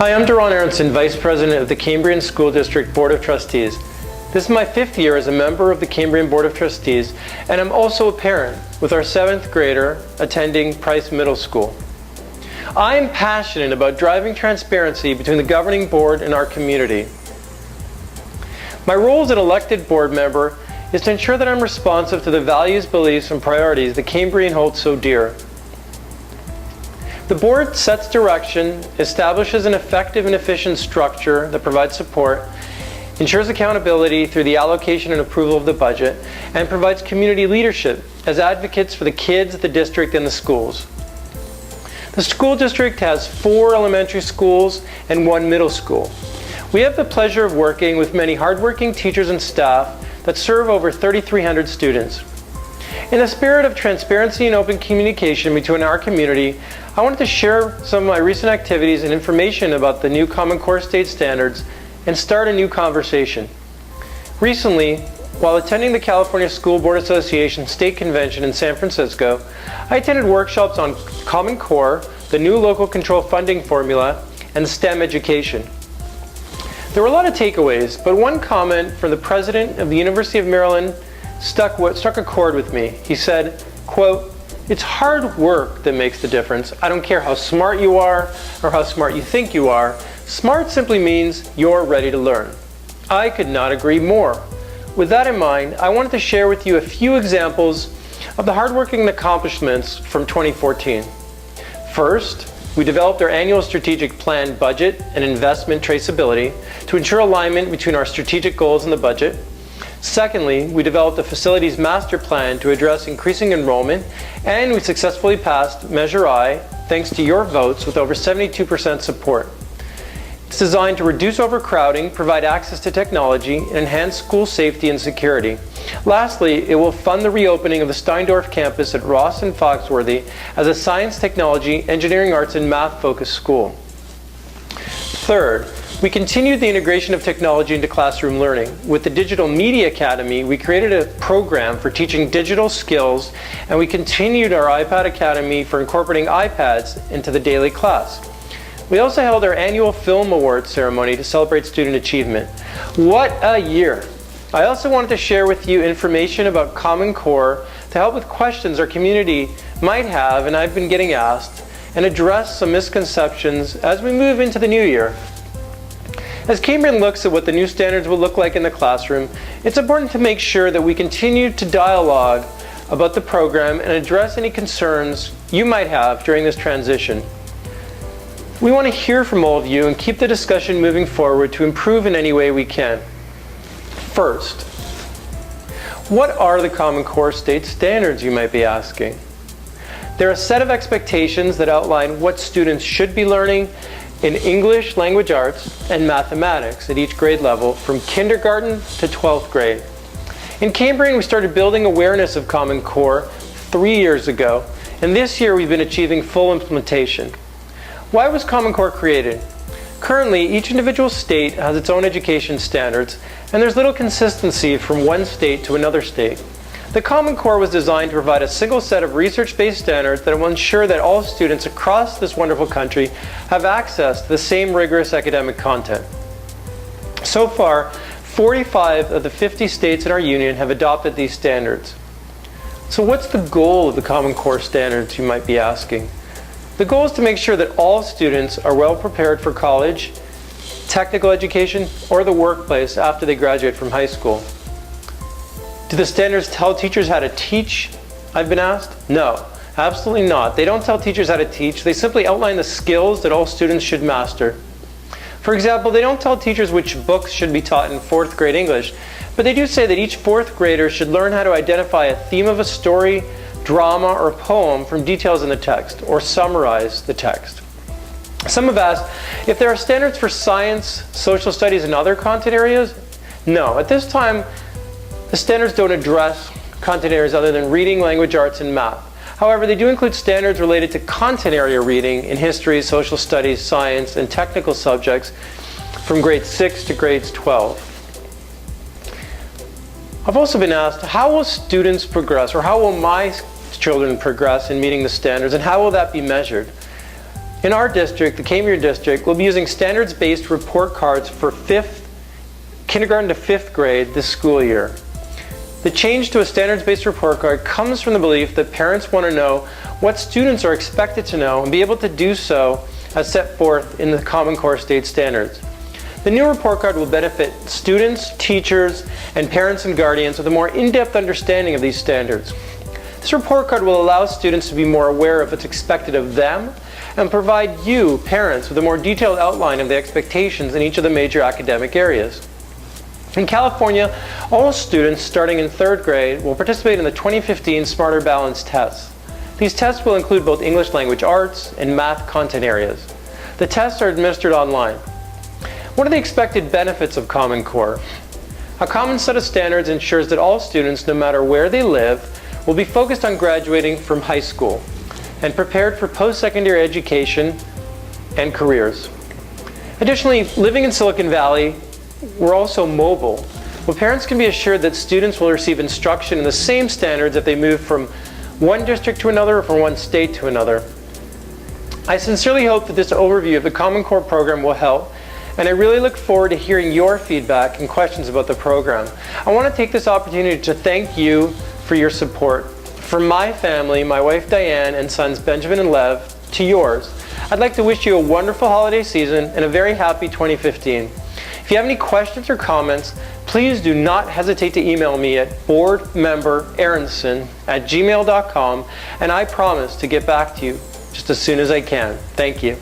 Hi, I'm Doron Aronson, Vice President of the Cambrian School District Board of Trustees. This is my 5th year as a member of the Cambrian Board of Trustees, and I'm also a parent with our 7th grader attending Price Middle School. I am passionate about driving transparency between the governing board and our community. My role as an elected board member is to ensure that I'm responsive to the values, beliefs, and priorities that Cambrian holds so dear. The board sets direction, establishes an effective and efficient structure that provides support, ensures accountability through the allocation and approval of the budget, and provides community leadership as advocates for the kids, the district, and the schools. The school district has 4 elementary schools and 1 middle school. We have the pleasure of working with many hardworking teachers and staff that serve over 3,300 students. In the spirit of transparency and open communication between our community, I wanted to share some of my recent activities and information about the new Common Core state standards and start a new conversation. Recently, while attending the California School Board Association State Convention in San Francisco, I attended workshops on Common Core, the new local control funding formula, and STEM education. There were a lot of takeaways, but one comment from the president of the University of Maryland struck a chord with me. He said, quote, "It's hard work that makes the difference. I don't care how smart you are or how smart you think you are. Smart simply means you're ready to learn." I could not agree more. With that in mind, I wanted to share with you a few examples of the hardworking accomplishments from 2014. First, we developed our annual strategic plan budget and investment traceability to ensure alignment between our strategic goals and the budget. Secondly, we developed a facilities master plan to address increasing enrollment, and we successfully passed Measure I thanks to your votes with over 72% support. It's designed to reduce overcrowding, provide access to technology, and enhance school safety and security. Lastly, it will fund the reopening of the Steindorf campus at Ross and Foxworthy as a science, technology, engineering, arts, and math-focused school. Third, we continued the integration of technology into classroom learning. With the Digital Media Academy, we created a program for teaching digital skills, and we continued our iPad Academy for incorporating iPads into the daily class. We also held our annual Film Awards ceremony to celebrate student achievement. What a year! I also wanted to share with you information about Common Core to help with questions our community might have, and I've been getting asked, and address some misconceptions as we move into the new year. As Cambrian looks at what the new standards will look like in the classroom, it's important to make sure that we continue to dialogue about the program and address any concerns you might have during this transition. We want to hear from all of you and keep the discussion moving forward to improve in any way we can. First, what are the Common Core state standards, you might be asking? They're a set of expectations that outline what students should be learning in English, language arts, and mathematics at each grade level from kindergarten to 12th grade. In Cambrian, we started building awareness of Common Core 3 years ago, and this year we've been achieving full implementation. Why was Common Core created? Currently, each individual state has its own education standards, and there's little consistency from one state to another state. The Common Core was designed to provide a single set of research-based standards that will ensure that all students across this wonderful country have access to the same rigorous academic content. So far, 45 of the 50 states in our union have adopted these standards. So what's the goal of the Common Core standards, you might be asking? The goal is to make sure that all students are well prepared for college, technical education, or the workplace after they graduate from high school. Do the standards tell teachers how to teach? I've been asked. No, absolutely not. They don't tell teachers how to teach. They simply outline the skills that all students should master. For example, they don't tell teachers which books should be taught in 4th grade English, but they do say that each 4th grader should learn how to identify a theme of a story, drama, or poem from details in the text, or summarize the text. Some have asked if there are standards for science, social studies, and other content areas. No, at this time, the standards don't address content areas other than reading, language arts, and math. However, they do include standards related to content area reading in history, social studies, science, and technical subjects from grade 6 to grades 12. I've also been asked, how will students progress, or how will my children progress in meeting the standards, and how will that be measured? In our district, the Cambrian District, we'll be using standards-based report cards for kindergarten to 5th grade this school year. The change to a standards-based report card comes from the belief that parents want to know what students are expected to know and be able to do so as set forth in the Common Core state standards. The new report card will benefit students, teachers, and parents and guardians with a more in-depth understanding of these standards. This report card will allow students to be more aware of what's expected of them and provide you, parents, with a more detailed outline of the expectations in each of the major academic areas. In California, all students starting in 3rd grade will participate in the 2015 Smarter Balance tests. These tests will include both English language arts and math content areas. The tests are administered online. What are the expected benefits of Common Core? A common set of standards ensures that all students, no matter where they live, will be focused on graduating from high school and prepared for post-secondary education and careers. Additionally, living in Silicon Valley, we're also mobile. Well, parents can be assured that students will receive instruction in the same standards if they move from one district to another or from one state to another. I sincerely hope that this overview of the Common Core program will help, and I really look forward to hearing your feedback and questions about the program. I want to take this opportunity to thank you for your support. From my family, my wife Diane and sons Benjamin and Lev, to yours, I'd like to wish you a wonderful holiday season and a very happy 2015. If you have any questions or comments, please do not hesitate to email me at boardmemberaronson@gmail.com, and I promise to get back to you just as soon as I can. Thank you.